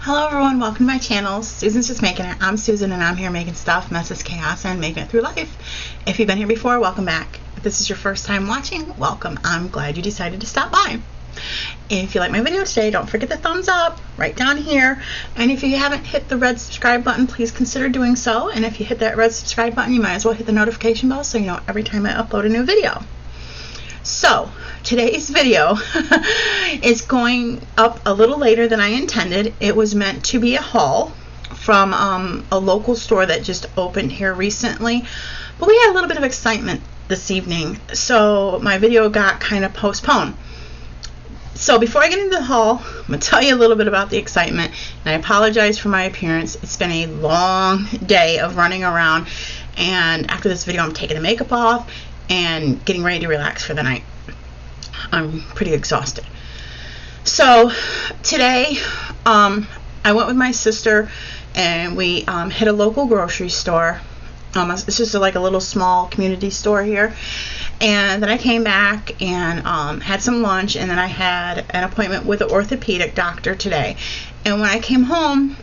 Hello everyone, welcome to my channel. Susan's Just Making It. I'm Susan and I'm here making stuff, messes, chaos, and making it through life. If you've been here before, welcome back. If this is your first time watching, welcome. I'm glad you decided to stop by. If you like my video today, don't forget the thumbs up right down here. And if you haven't hit the red subscribe button, please consider doing so. And if you hit that red subscribe button, you might as well hit the notification bell so you know every time I upload a new video. So, today's video is going up a little later than I intended. It was meant to be a haul from a local store that just opened here recently, but we had a little bit of excitement this evening, so my video got kind of postponed. So before I get into the haul, I'm going to tell you a little bit about the excitement, and I apologize for my appearance. It's been a long day of running around, and after this video I'm taking the makeup off and getting ready to relax for the night. I'm pretty exhausted. So today I went with my sister and we hit a local grocery store. It's just like a little small community store here, and then I came back and had some lunch, and then I had an appointment with the orthopedic doctor today. And when I came home,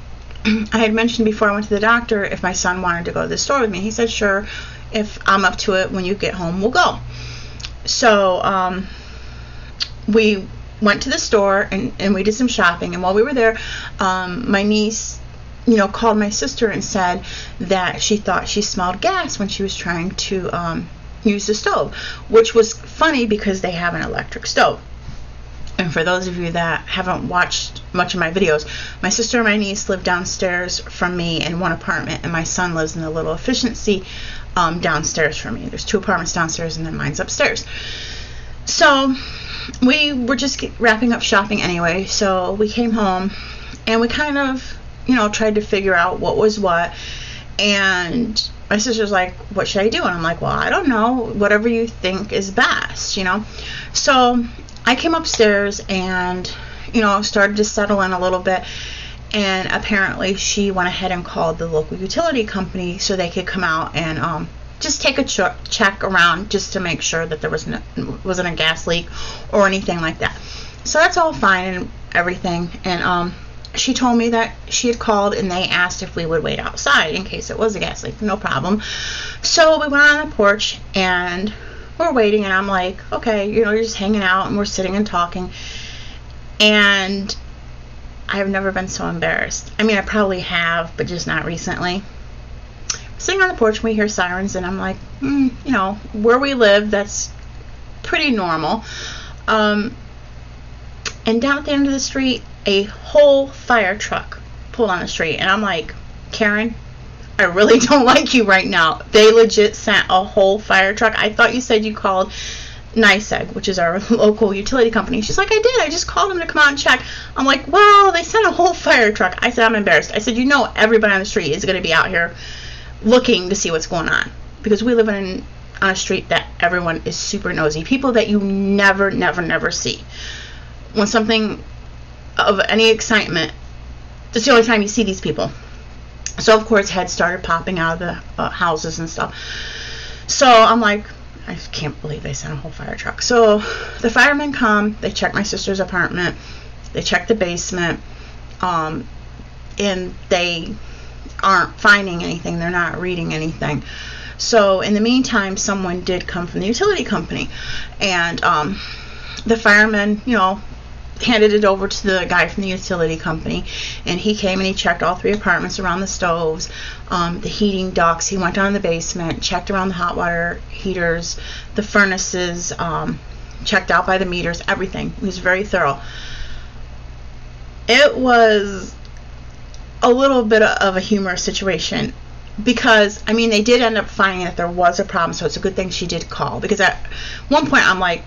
I had mentioned before I went to the doctor if my son wanted to go to the store with me. He said sure, if I'm up to it, when you get home we'll go. So we went to the store and we did some shopping, and while we were there, my niece called my sister and said that she thought she smelled gas when she was trying to use the stove, which was funny because they have an electric stove. And for those of you that haven't watched much of my videos, my sister and my niece live downstairs from me in one apartment, and my son lives in the little efficiency downstairs from me. There's two apartments downstairs and then mine's upstairs. So we were just wrapping up shopping anyway, so we came home and we kind of tried to figure out what was what, and my sister's like, what should I do? And I'm like, well, I don't know, whatever you think is best, So I came upstairs and started to settle in a little bit, and apparently she went ahead and called the local utility company so they could come out and just take a check around just to make sure that there wasn't a gas leak or anything like that. So that's all fine and everything, and she told me that she had called and they asked if we would wait outside in case it was a gas leak. No problem. So we went on the porch and we're waiting, and I'm like, okay, you're just hanging out and we're sitting and talking, and I've never been so embarrassed. I mean, I probably have, but just not recently. Sitting on the porch and we hear sirens, and I'm like, where we live, that's pretty normal. And down at the end of the street, a whole fire truck pulled on the street, and I'm like, Karen, I really don't like you right now. They legit sent a whole fire truck. I thought you said you called NYSEG, which is our local utility company. She's like, I did. I just called them to come out and check. I'm like, well, they sent a whole fire truck. I said, I'm embarrassed. I said, everybody on the street is going to be out here looking to see what's going on, because we live on a street that everyone is super nosy. People that you never see. When something of any excitement, that's the only time you see these people. So of course heads started popping out of the houses and stuff. So I'm like, I can't believe they sent a whole fire truck. So the firemen come, they check my sister's apartment, they check the basement, and they aren't finding anything. They're not reading anything. So in the meantime, someone did come from the utility company, and the firemen, handed it over to the guy from the utility company, and he came and he checked all three apartments around the stoves, the heating ducts. He went down in the basement, checked around the hot water heaters, the furnaces, checked out by the meters, everything. He was very thorough. It was a little bit of a humorous situation, because they did end up finding that there was a problem, so it's a good thing she did call, because at one point I'm like,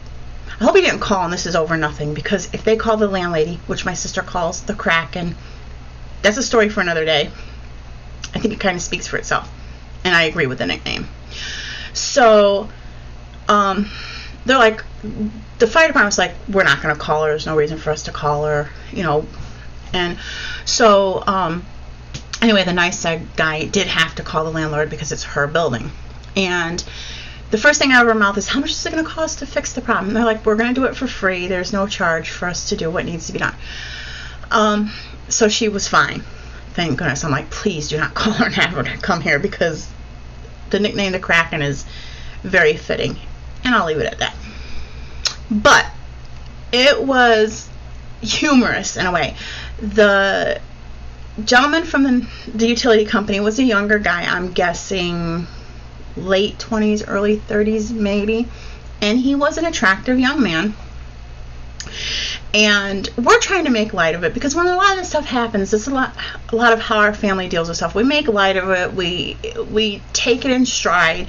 I hope he didn't call and this is over nothing, because if they call the landlady, which my sister calls the Kraken, that's a story for another day. I think it kind of speaks for itself, and I agree with the nickname. So they're like, the fire department's like, we're not going to call her, there's no reason for us to call her, and so anyway, the NYSEG guy did have to call the landlord because it's her building, and the first thing out of her mouth is, how much is it going to cost to fix the problem? And they're like, we're going to do it for free. There's no charge for us to do what needs to be done. So she was fine. Thank goodness. I'm like, please do not call her and have her come here, because the nickname the Kraken is very fitting. And I'll leave it at that. But it was humorous in a way. The gentleman from the utility company was a younger guy. I'm guessing late 20s, early 30s maybe. And he was an attractive young man. And we're trying to make light of it, because when a lot of this stuff happens, it's a lot of how our family deals with stuff. We make light of it. We take it in stride.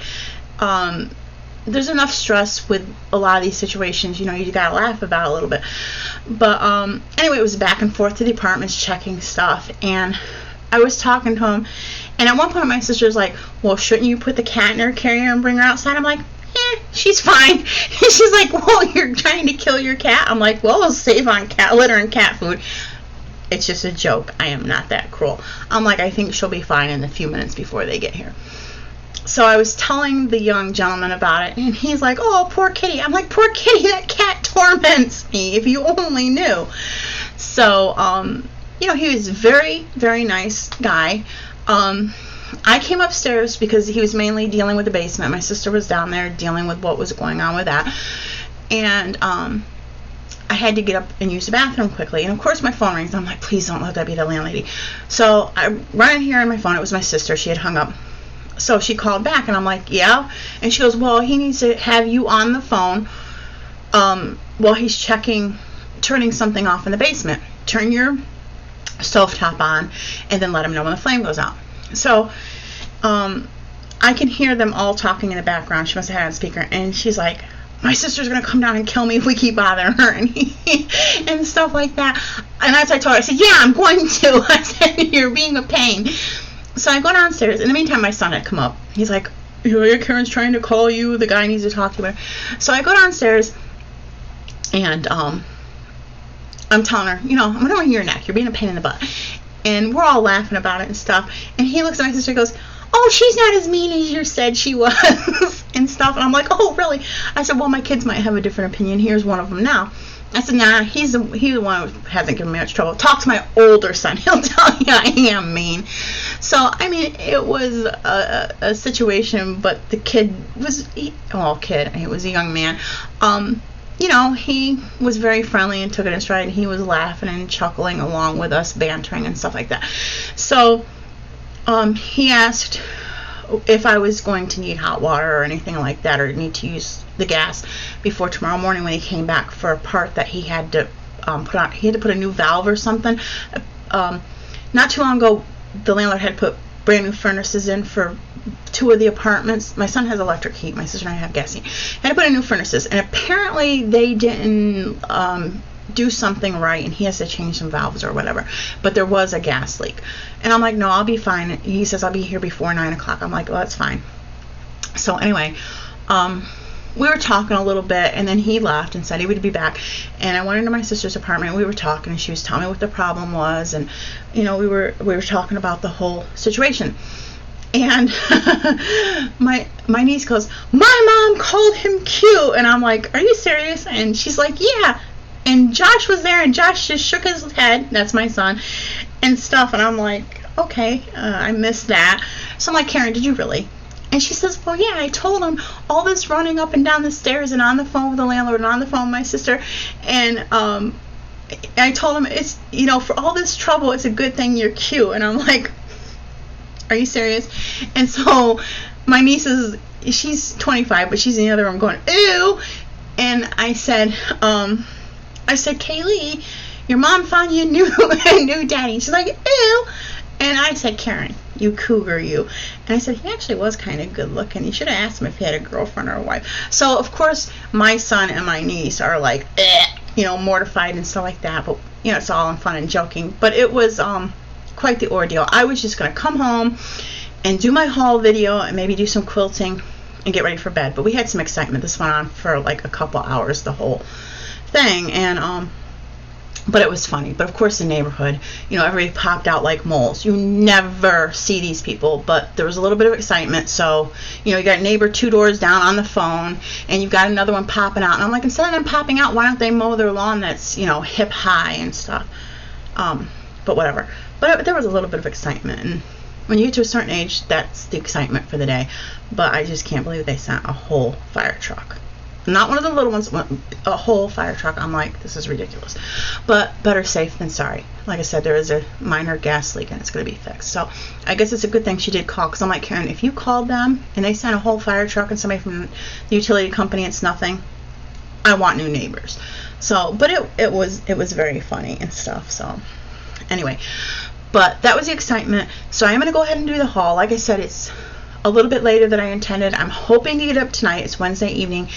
There's enough stress with a lot of these situations, you gotta laugh about it a little bit. But anyway, it was back and forth to the apartments checking stuff, and I was talking to him, and at one point my sister's like, well, shouldn't you put the cat in her carrier and bring her outside? I'm like, she's fine. And she's like, well, you're trying to kill your cat. I'm like, well, we'll save on cat litter and cat food. It's just a joke. I am not that cruel. I'm like, I think she'll be fine in a few minutes before they get here. So I was telling the young gentleman about it, and he's like, oh, poor kitty. I'm like, poor kitty, that cat torments me, if you only knew. So, he was a very, very nice guy. I came upstairs because he was mainly dealing with the basement. My sister was down there dealing with what was going on with that. And I had to get up and use the bathroom quickly. And, of course, my phone rings. I'm like, please don't let that be the landlady. So I run in here on my phone. It was my sister. She had hung up. So she called back, and I'm like, yeah. And she goes, well, he needs to have you on the phone while he's turning something off in the basement. Turn your stovetop on, and then let him know when the flame goes out. So I can hear them all talking in the background. She must have had it on speaker. And she's like, my sister's going to come down and kill me if we keep bothering her, and stuff like that. And as I told her, I said, yeah, I'm going to. I said, you're being a pain. So I go downstairs. In the meantime, my son had come up. He's like, Karen's trying to call you. The guy needs to talk to her. So I go downstairs, and I'm telling her, I'm going to hear your neck. You're being a pain in the butt. And we're all laughing about it and stuff. And he looks at my sister and goes, oh, she's not as mean as you said she was, and stuff. And I'm like, oh, really? I said, well, my kids might have a different opinion. Here's one of them now. I said, nah, he's the one who hasn't given me much trouble. Talk to my older son. He'll tell you I am mean. So, I mean, it was a situation, but the kid was, he was a young man. He was very friendly and took it in stride, and he was laughing and chuckling along with us, bantering and stuff like that. So, he asked if I was going to need hot water or anything like that, or need to use the gas before tomorrow morning when he came back for a part that he had to put on. He had to put a new valve or something. Not too long ago, the landlord had put brand new furnaces in for 2 of the apartments. My son has electric heat. My sister and I have gas heat. Had to put in new furnaces, and apparently they didn't do something right, and he has to change some valves or whatever. But there was a gas leak, and I'm like, no, I'll be fine. He says I'll be here before 9 o'clock. I'm like, well, that's fine. So anyway, we were talking a little bit, and then he left and said he would be back. And I went into my sister's apartment. We were talking, and she was telling me what the problem was, and we were talking about the whole situation. And my niece goes, my mom called him cute, and I'm like, are you serious? And she's like, yeah. And Josh was there, and Josh just shook his head. That's my son, and stuff. And I'm like, okay, I missed that. So I'm like, Karen, did you really? And she says, well, yeah, I told him all this running up and down the stairs and on the phone with the landlord and on the phone with my sister. And I told him, it's, for all this trouble, it's a good thing you're cute. And I'm like, are you serious? And so my niece she's 25, but she's in the other room going, ew. And I said, Kaylee, your mom found you a new daddy. And she's like, ew. And I said, Karen, you cougar, you. And I said, he actually was kind of good looking. You should have asked him if he had a girlfriend or a wife. So, of course, my son and my niece are like, mortified and stuff like that. But, it's all in fun and joking. But it was quite the ordeal. I was just going to come home and do my haul video and maybe do some quilting and get ready for bed. But we had some excitement. This went on for like a couple hours, the whole thing. And, but it was funny. But of course, the neighborhood, everybody popped out like moles. You never see these people, but there was a little bit of excitement. So, you got neighbor 2 doors down on the phone, and you've got another one popping out. And I'm like, instead of them popping out, why don't they mow their lawn that's, hip high and stuff? But whatever. But there was a little bit of excitement, and when you get to a certain age, that's the excitement for the day. But I just can't believe they sent a whole fire truck. Not one of the little ones, a whole fire truck. I'm like, this is ridiculous. But better safe than sorry. Like I said, there is a minor gas leak and it's going to be fixed. So I guess it's a good thing she did call, because I'm like, Karen, if you called them and they sent a whole fire truck and somebody from the utility company, it's nothing. I want new neighbors. So, but it was very funny and stuff. So anyway, but that was the excitement. So I'm going to go ahead and do the haul. Like I said, it's a little bit later than I intended. I'm hoping to get up tonight. It's Wednesday evening,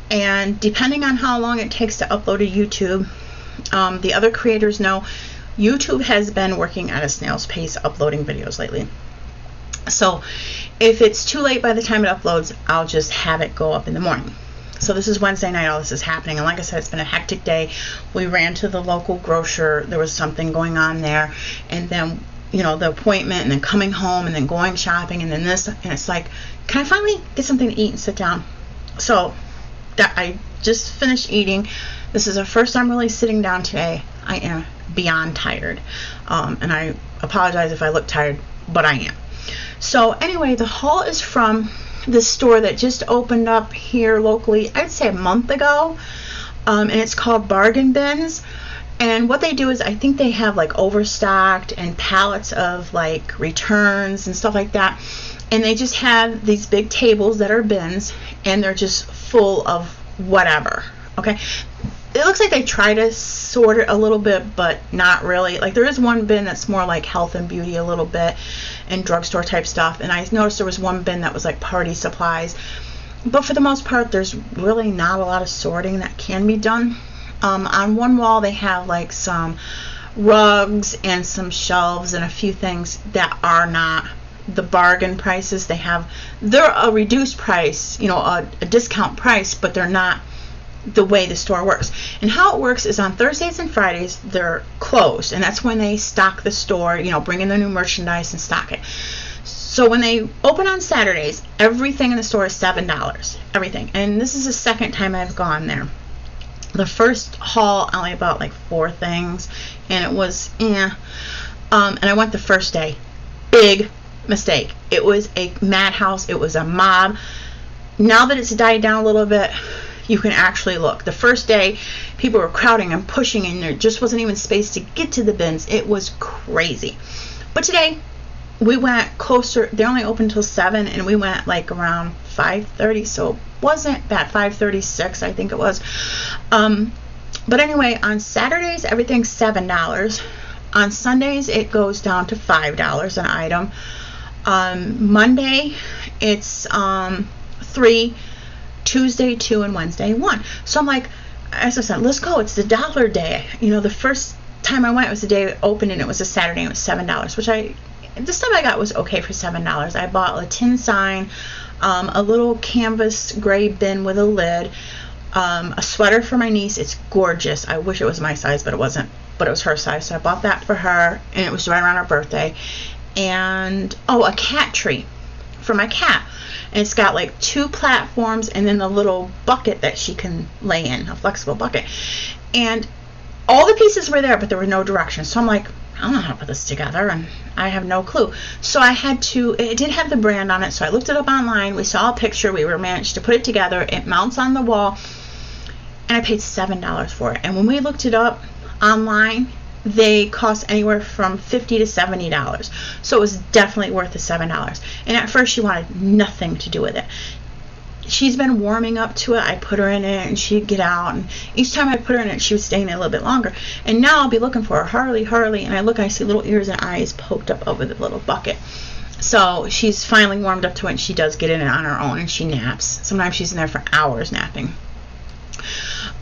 and depending on how long it takes to upload to YouTube, the other creators know YouTube has been working at a snail's pace uploading videos lately. So if it's too late by the time it uploads, I'll just have it go up in the morning. So this is Wednesday night, all this is happening, and like I said, it's been a hectic day. We ran to the local grocer. There was something going on there, and then the appointment, and then coming home, and then going shopping, and then this, and it's like, can I finally get something to eat and sit down? So that I just finished eating. This is the first time really sitting down today. I am beyond tired, and I apologize if I look tired, but I am. So anyway, the haul is from this store that just opened up here locally, I'd say a month ago, and it's called Bargain Bins. And what they do is, I think they have like overstocked and pallets of like returns and stuff like that. And they just have these big tables that are bins, and they're just full of whatever. Okay. It looks like they try to sort it a little bit, but not really. Like, there is one bin that's more like health and beauty a little bit and drugstore type stuff. And I noticed there was one bin that was like party supplies. But for the most part, there's really not a lot of sorting that can be done. On one wall, they have like some rugs and some shelves and a few things that are not the bargain prices. They're a reduced price, a discount price, but they're not the way the store works. And how it works is, on Thursdays and Fridays, they're closed, and that's when they stock the store, bring in the new merchandise and stock it. So when they open on Saturdays, everything in the store is $7. Everything. And this is the second time I've gone there. The first haul, I only bought like 4 things, and it was, and I went the first day. Big mistake. It was a madhouse. It was a mob. Now that it's died down a little bit, you can actually look. The first day, people were crowding and pushing, and there just wasn't even space to get to the bins. It was crazy. But today, we went closer. They only open until 7, and we went like around 5:30, so it wasn't bad. 5:36, I think it was. But anyway, on Saturdays, everything's $7. On Sundays, it goes down to $5 an item. Monday, it's $3, Tuesday $2, and Wednesday $1. So I'm like, as I said, let's go. It's the dollar day. The first time I went, it was the day it opened, and it was a Saturday, and it was $7, which this stuff I got was okay for $7. I bought a tin sign, a little canvas gray bin with a lid, a sweater for my niece. It's gorgeous. I wish it was my size, but it wasn't. But it was her size, so I bought that for her, and it was right around her birthday. And a cat tree for my cat, and it's got like 2 platforms and then the little bucket that she can lay in, a flexible bucket. And all the pieces were there, but there were no directions. So I'm like, I don't know how to put this together, and I have no clue. So it did have the brand on it, so I looked it up online. We saw a picture. We managed to put it together. It mounts on the wall, and I paid $7 for it. And when we looked it up online, they cost anywhere from $50 to $70. So it was definitely worth the $7. And at first, she wanted nothing to do with it. She's been warming up to it. I put her in it, and she'd get out, and each time I put her in it, she was staying in it a little bit longer. And now I'll be looking for her, Harley, and I look, and I see little ears and eyes poked up over the little bucket. So she's finally warmed up to it, and she does get in it on her own, and she naps. Sometimes she's in there for hours napping.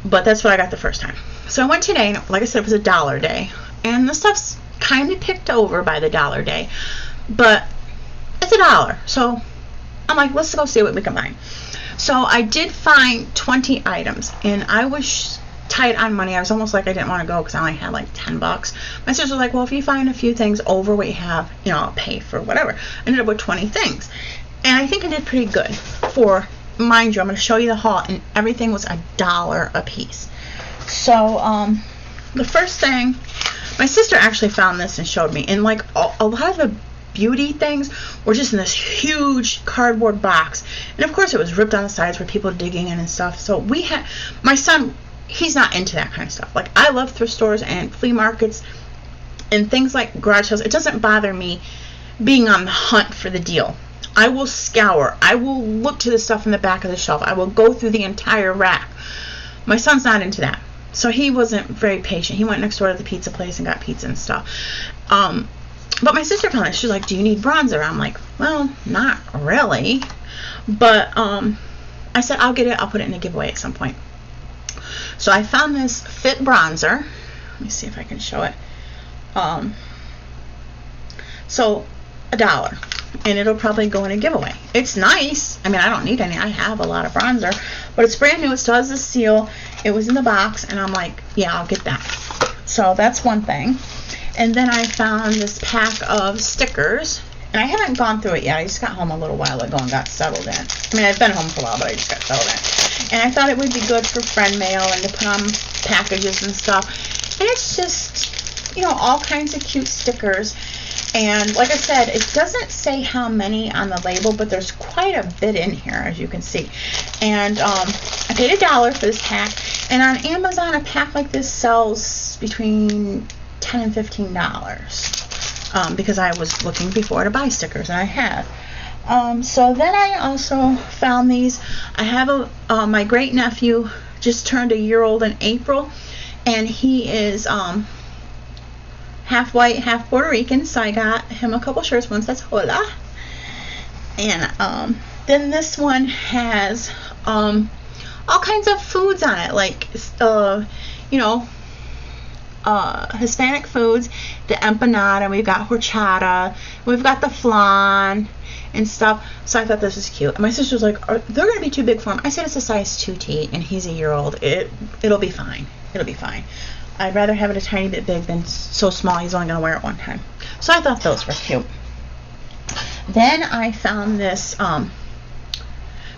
But that's what I got the first time. So I went today, and like I said, it was a dollar day, and the stuff's kind of picked over by the dollar day, but it's $1. So I'm like, let's go see what we can find. So I did find 20 items, and I was tight on money. I was almost like I didn't want to go because I only had like $10. My sister was like, well, if you find a few things over what you have, I'll pay for whatever. I ended up with 20 things, and I think I did pretty good for, mind you, I'm going to show you the haul, and everything was $1 a piece. So the first thing My sister actually found this and showed me, and like a lot of the beauty things were just in this huge cardboard box, and of course it was ripped on the sides where people digging in and stuff. So we had, my son, he's not into that kind of stuff. Like, I love thrift stores and flea markets and things like garage sales. It doesn't bother me being on the hunt for the deal. I will scour. I will look to the stuff in the back of the shelf. I will go through the entire rack. My son's not into that, so he wasn't very patient. He went next door to the pizza place and got pizza and stuff. But my sister found it. She's like, do you need bronzer? I'm like, well, not really. But I said, I'll get it. I'll put it in a giveaway at some point. So I found this Fit bronzer. Let me see if I can show it. So $1, and it'll probably go in a giveaway. It's nice. I mean, I don't need any. I have a lot of bronzer, but it's brand new. It still has the seal. It was in the box, and I'm like, yeah, I'll get that. So that's one thing. And then I found this pack of stickers, and I haven't gone through it yet. I just got home a little while ago and got settled in. I mean, I've been home for a while, but I just got settled in. And I thought it would be good for friend mail and to put on packages and stuff. And it's just, you know, all kinds of cute stickers. And like I said, it doesn't say how many on the label, but there's quite a bit in here, as you can see. And I paid $1 for this pack. And on Amazon, a pack like this sells between $10 and $15 because I was looking before to buy stickers, and I have. So then I also found these. I have my great nephew just turned 1 year old in April, and he is half white, half Puerto Rican, so I got him a couple shirts. One says hola, and then this one has all kinds of foods on it, like you know, Hispanic foods, the empanada, we've got horchata, we've got the flan and stuff. So I thought this was cute. And my sister was like, they're going to be too big for him. I said it's a size 2T, and he's 1 year old. It'll be fine. It'll be fine. I'd rather have it a tiny bit big than so small he's only going to wear it one time. So I thought those were cute. Then I found this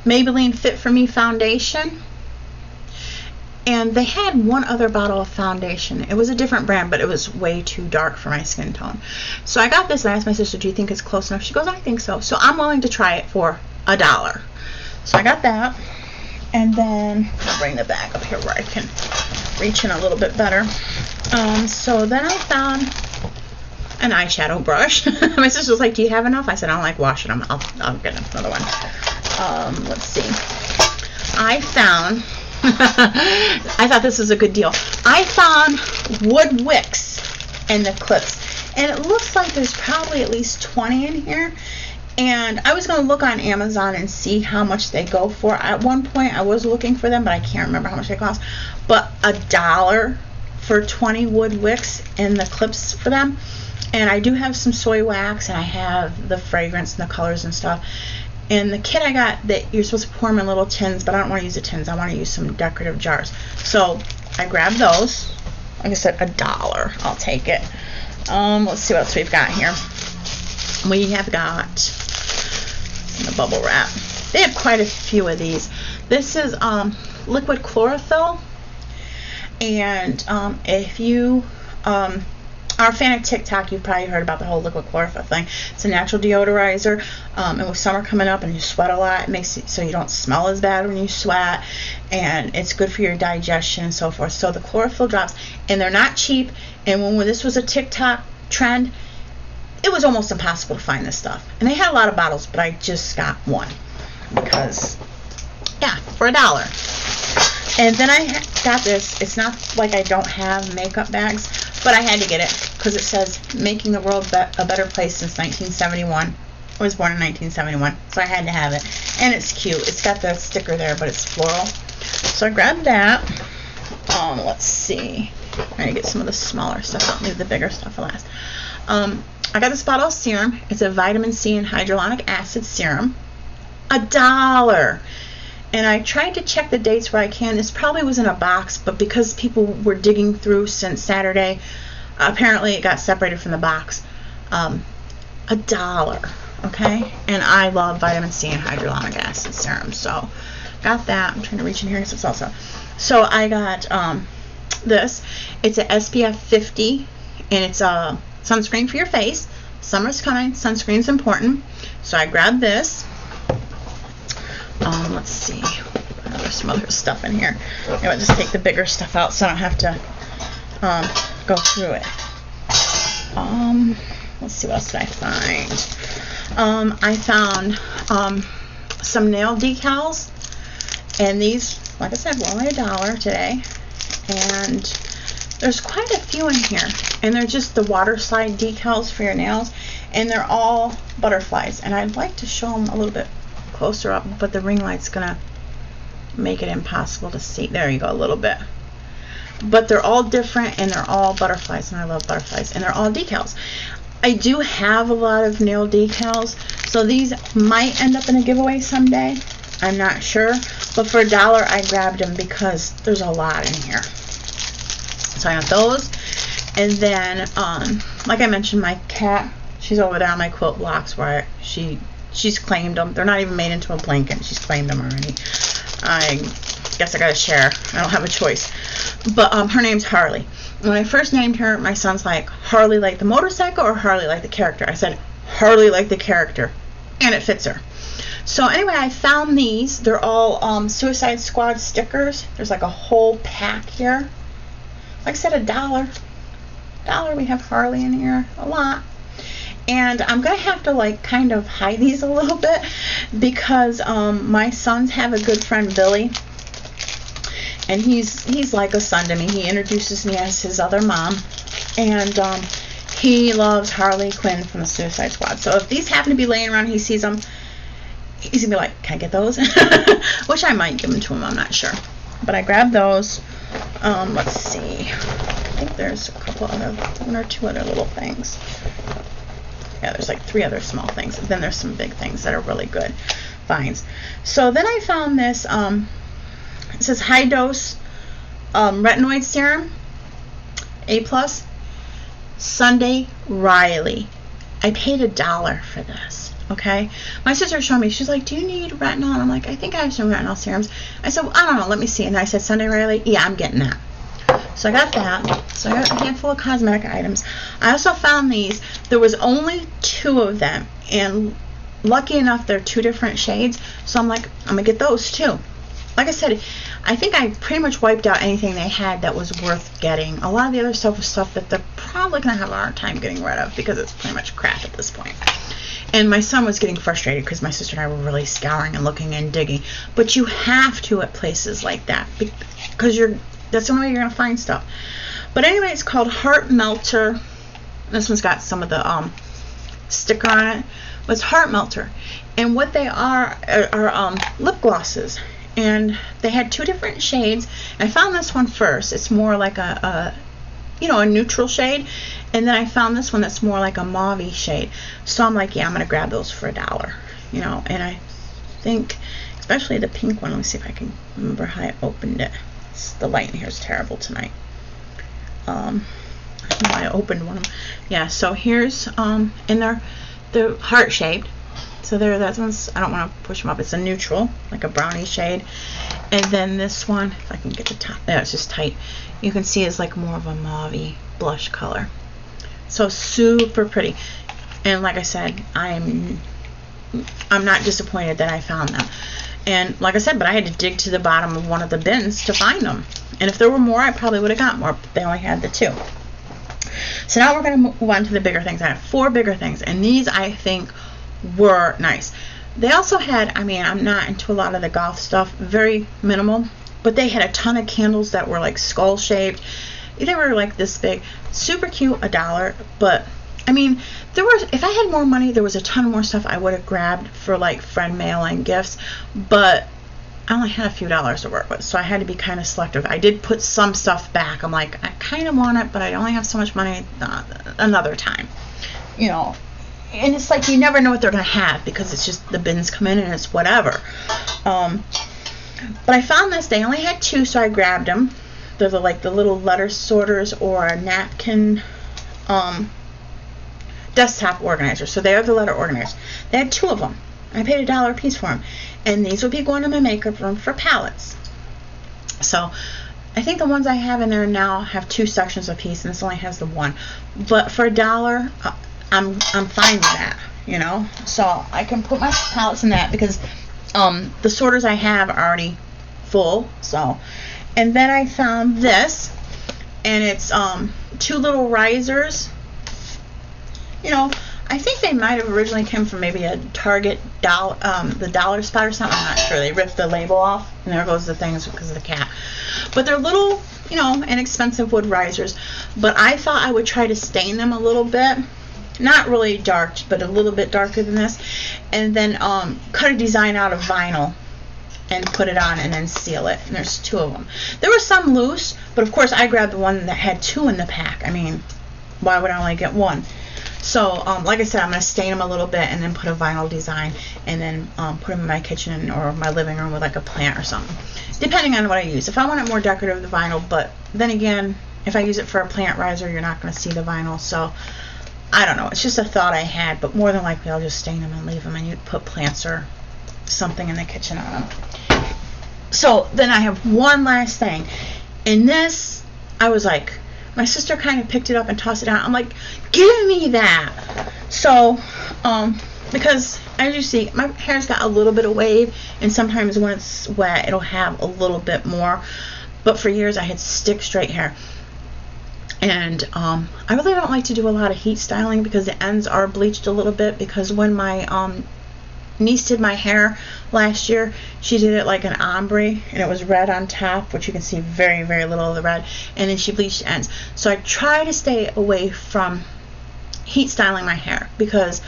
Maybelline Fit For Me foundation. And they had one other bottle of foundation. It was a different brand, but it was way too dark for my skin tone. So I got this, and I asked my sister, do you think it's close enough? She goes, I think so. So I'm willing to try it for $1. So I got that. And then I'll bring the bag up here where I can reach in a little bit better. So then I found an eyeshadow brush. My sister was like, do you have enough? I said, I don't like washing them. I'll get another one. Let's see. I found... I thought this was a good deal. I found wood wicks and the clips, and it looks like there's probably at least 20 in here. And I was going to look on Amazon and see how much they go for. At one point I was looking for them, but I can't remember how much they cost. But $1 for 20 wood wicks and the clips for them. And I do have some soy wax, and I have the fragrance and the colors and stuff. And the kit I got, that you're supposed to pour them in little tins, but I don't want to use the tins. I want to use some decorative jars. So I grabbed those. Like I said, $1. I'll take it. Let's see what else we've got here. We have got the bubble wrap. They have quite a few of these. This is liquid chlorophyll. And if you are a fan of TikTok, you've probably heard about the whole liquid chlorophyll thing. It's a natural deodorizer, and with summer coming up and you sweat a lot, it makes it so you don't smell as bad when you sweat, and it's good for your digestion and so forth. So the chlorophyll drops, and they're not cheap, and when this was a TikTok trend, it was almost impossible to find this stuff. And they had a lot of bottles, but I just got one because, yeah, for $1. And then I got this. It's not like I don't have makeup bags, but I had to get it because it says making the world a better place since 1971. I was born in 1971, so I had to have it. And it's cute. It's got the sticker there, but it's floral. So I grabbed that. Let's see. I'm going to get some of the smaller stuff. I'll leave the bigger stuff for last. I got this bottle of serum. It's a vitamin C and hyaluronic acid serum. $1. And I tried to check the dates where I can. This probably was in a box, but because people were digging through since Saturday, apparently it got separated from the box. $1, okay? And I love vitamin C and hyaluronic acid serum, so got that. I'm trying to reach in here because it's also. So I got this. It's a SPF 50, and it's a sunscreen for your face. Summer's coming, sunscreen's important. So I grabbed this. Let's see. There's some other stuff in here. I'll just take the bigger stuff out so I don't have to go through it. Let's see, what else did I find? I found some nail decals, and these, like I said, were only $1 today, and there's quite a few in here, and they're just the water slide decals for your nails, and they're all butterflies, and I'd like to show them a little bit closer up, but the ring light's gonna make it impossible to see. There you go, a little bit. But they're all different, and they're all butterflies, and I love butterflies, and they're all decals. I do have a lot of nail decals, so these might end up in a giveaway someday. I'm not sure, but for $1 I grabbed them because there's a lot in here. So I got those, and then like I mentioned, my cat, she's over there on my quilt blocks where she's claimed them. They're not even made into a blanket. She's claimed them already. I guess I gotta share. I don't have a choice. But her name's Harley. When I first named her, my son's like, Harley like the motorcycle or Harley like the character? I said, Harley like the character. And it fits her. So anyway, I found these. They're all Suicide Squad stickers. There's like a whole pack here. Like I said, $1. We have Harley in here. A lot. And I'm going to have to like kind of hide these a little bit because my sons have a good friend, Billy. And he's like a son to me. He introduces me as his other mom. And he loves Harley Quinn from the Suicide Squad. So if these happen to be laying around, he sees them, he's going to be like, can I get those? Which I might give them to him, I'm not sure. But I grabbed those. Let's see. I think there's a couple other, one or two other little things. Yeah, there's like 3 other small things. And then there's some big things that are really good finds. So then I found this, it says high dose retinoid serum, A+, Sunday Riley. I paid $1 for this, okay? My sister showed me, she's like, do you need retinol? And I'm like, I think I have some retinol serums. I said, well, I don't know, let me see. And I said, Sunday Riley? Yeah, I'm getting that. So I got that. So I got a handful of cosmetic items. I also found these. There was only 2 of them, and lucky enough, they're 2 different shades. So I'm like, I'm gonna get those too. Like I said, I think I pretty much wiped out anything they had that was worth getting. A lot of the other stuff was stuff that they're probably gonna have a hard time getting rid of because it's pretty much crap at this point. And my son was getting frustrated because my sister and I were really scouring and looking and digging. But you have to at places like that because that's the only way you're gonna find stuff. But anyway, it's called Heart Melter. This one's got some of the sticker on it. But it's Heart Melter, and what they are lip glosses. And they had 2 different shades. And I found this one first. It's more like a neutral shade. And then I found this one that's more like a mauve shade. So I'm like, yeah, I'm gonna grab those for $1. And I think, especially the pink one. Let me see if I can remember how I opened it. The light in here is terrible tonight. I don't know why I opened one of them. Yeah, so here's and they're heart shaped. So that one's, I don't want to push them up. It's a neutral, like a brownie shade. And then this one, if I can get the top, yeah, it's just tight. You can see it's like more of a mauve blush color. So super pretty. And like I said, I'm not disappointed that I found them. And like I said, but I had to dig to the bottom of one of the bins to find them. And if there were more, I probably would have got more, but they only had the 2. So now we're going to move on to the bigger things. I have 4 bigger things, and these I think were nice. They also had, I mean, I'm not into a lot of the goth stuff, very minimal, but they had a ton of candles that were like skull shaped. They were like this big, super cute, $1. But I mean, if I had more money, there was a ton more stuff I would have grabbed for like friend mail and gifts, but I only had a few dollars to work with, so I had to be kind of selective. I did put some stuff back. I'm like, I kind of want it, but I only have so much money another time, and it's like you never know what they're gonna have because it's just the bins come in and it's whatever. But I found this. They only had 2, so I grabbed them. They're the little letter sorters or a napkin desktop organizer. So they are the letter organizers. They had 2 of them. I paid $1 a piece for them, and these would be going in my makeup room for palettes. So I think the ones I have in there now have 2 sections apiece, and this only has the 1. But for $1, I'm fine with that, you know. So I can put my palettes in that because the sorters I have are already full. So, and then I found this, and it's 2 little risers. You know, I think they might have originally come from maybe a Target the dollar spot or something. I'm not sure. They ripped the label off, and there goes the things because of the cat. But they're little, you know, inexpensive wood risers. But I thought I would try to stain them a little bit. Not really dark, but a little bit darker than this. And then cut a design out of vinyl and put it on and then seal it. And there's 2 of them. There were some loose, but of course I grabbed the one that had 2 in the pack. I mean, why would I only get 1? So, like I said, I'm going to stain them a little bit and then put a vinyl design and then put them in my kitchen or my living room with like a plant or something, depending on what I use. If I want it more decorative, the vinyl, but then again, if I use it for a plant riser, you're not going to see the vinyl. So, I don't know. It's just a thought I had, but more than likely I'll just stain them and leave them, and you put plants or something in the kitchen on them. So, then I have one last thing. In this, I was like, my sister kind of picked it up and tossed it out. I'm like, give me that. So, because as you see, my hair's got a little bit of wave, and sometimes when it's wet, it'll have a little bit more. But for years, I had stick straight hair. And I really don't like to do a lot of heat styling because the ends are bleached a little bit, because when my niece did my hair last year, she did it like an ombre, and it was red on top, which you can see very, very little of the red, and then she bleached the ends. So I try to stay away from heat styling my hair because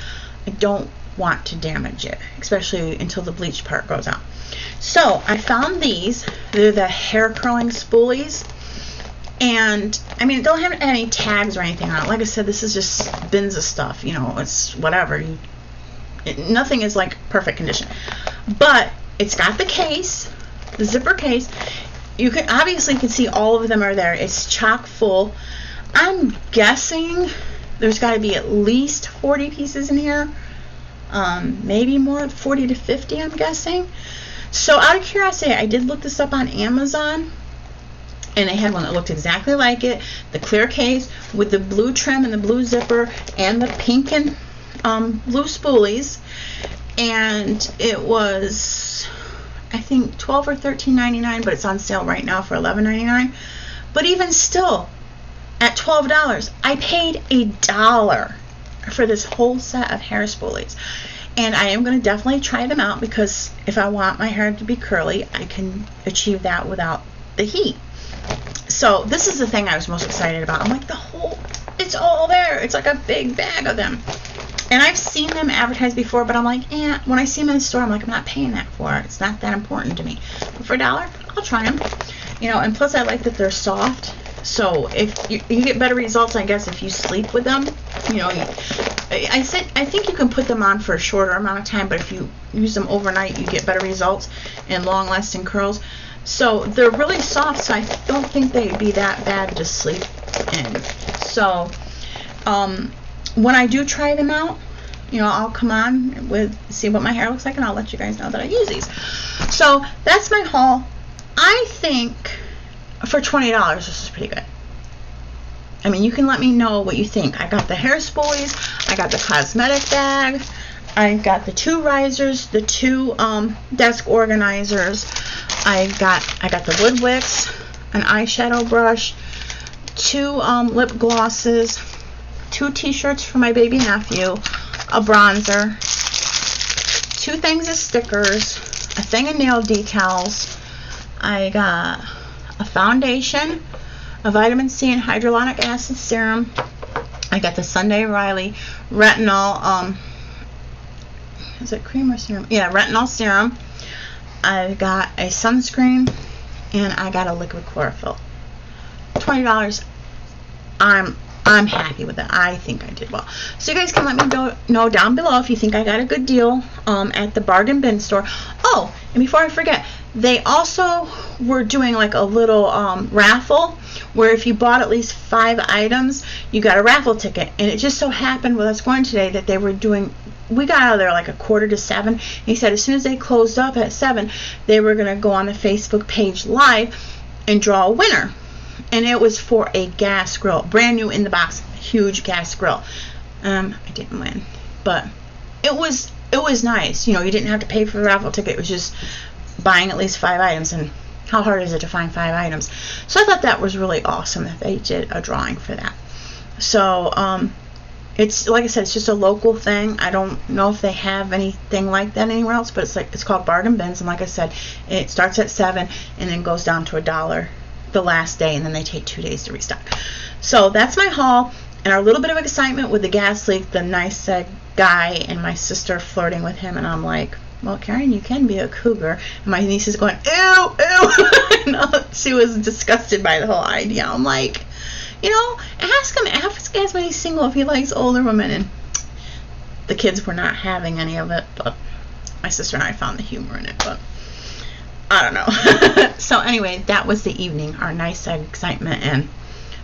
I don't want to damage it, especially until the bleach part goes out. So I found these. They're the hair curling spoolies, and I mean, it don't have any tags or anything on it. Like I said, this is just bins of stuff, you know, it's whatever. Nothing is like perfect condition, but it's got the case, the zipper case. You can obviously see all of them are there. It's chock full. I'm guessing there's got to be at least 40 pieces in here, maybe more, 40 to 50 I'm guessing. So out of curiosity, I did look this up on Amazon, and they had one that looked exactly like it, the clear case with the blue trim and the blue zipper and the pink and blue spoolies, and it was, I think, $12 or $13.99, but it's on sale right now for $11.99. But even still, at $12, I paid $1 for this whole set of hair spoolies. And I am going to definitely try them out, because if I want my hair to be curly, I can achieve that without the heat. So this is the thing I was most excited about. I'm like, it's all there. It's like a big bag of them. And I've seen them advertised before, but I'm like, when I see them in the store, I'm like, I'm not paying that for it. It's not that important to me. But for $1, I'll try them. You know, and plus I like that they're soft. So if you get better results, I guess, if you sleep with them. You know, I think you can put them on for a shorter amount of time, but if you use them overnight, you get better results and long-lasting curls. So they're really soft, so I don't think they'd be that bad to sleep in. So when I do try them out, you know, I'll come on with see what my hair looks like, and I'll let you guys know that I use these. So that's my haul. I think for $20, this is pretty good. I mean, you can let me know what you think. I got the hair spoolies, I got the cosmetic bag, I got the 2 risers, the 2 desk organizers, I got the wood wicks, an eyeshadow brush, 2 lip glosses, 2 t-shirts for my baby nephew, a bronzer, 2 things of stickers, a thing of nail decals. I got a foundation, a vitamin C and hyaluronic acid serum. I got the Sunday Riley retinol, is it cream or serum? Yeah, retinol serum. I got a sunscreen, and I got a liquid chlorophyll. $20. I'm happy with it. I think I did well. So you guys can let me know down below if you think I got a good deal at the bargain bin store. Oh, and before I forget, they also were doing like a little raffle where if you bought at least 5 items, you got a raffle ticket. And it just so happened with us going today that they were doing, we got out of there like 6:45. He said as soon as they closed up at 7, they were going to go on the Facebook page live and draw a winner. And it was for a gas grill, brand new in the box, huge gas grill. I didn't win, but it was nice. You know, you didn't have to pay for the raffle ticket. It was just buying at least 5 items, and how hard is it to find 5 items? So I thought that was really awesome that they did a drawing for that. So it's, like I said, it's just a local thing. I don't know if they have anything like that anywhere else, but it's called Bargain Bins, and like I said, it starts at $7 and then goes down to $1 the last day, and then they take 2 days to restock. So that's my haul, and our little bit of excitement with the gas leak, the nice guy and my sister flirting with him, and I'm like, well, Karen, you can be a cougar. And my niece is going, ew, ew. And she was disgusted by the whole idea. I'm like, you know, ask him when he's single if he likes older women. And the kids were not having any of it, but my sister and I found the humor in it, but I don't know. So anyway, that was the evening, our nice excitement and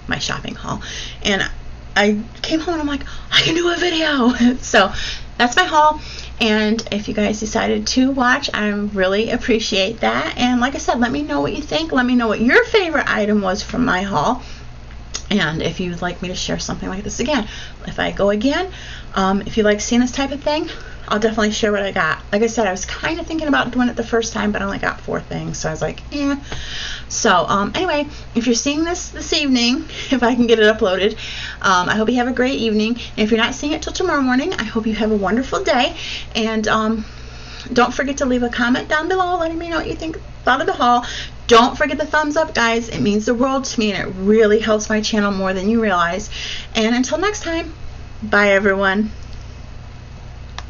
my shopping haul. And I came home and I'm like, I can do a video. So that's my haul. And if you guys decided to watch, I really appreciate that. And like I said, let me know what you think. Let me know what your favorite item was from my haul. And if you'd like me to share something like this again, if I go again, if you like seeing this type of thing, I'll definitely share what I got. Like I said, I was kind of thinking about doing it the first time, but I only got 4 things, so I was like, eh. So anyway, if you're seeing this evening, if I can get it uploaded, I hope you have a great evening. And if you're not seeing it till tomorrow morning, I hope you have a wonderful day. And don't forget to leave a comment down below letting me know what you thought of the haul. Don't forget the thumbs up, guys. It means the world to me, and it really helps my channel more than you realize. And until next time, bye everyone.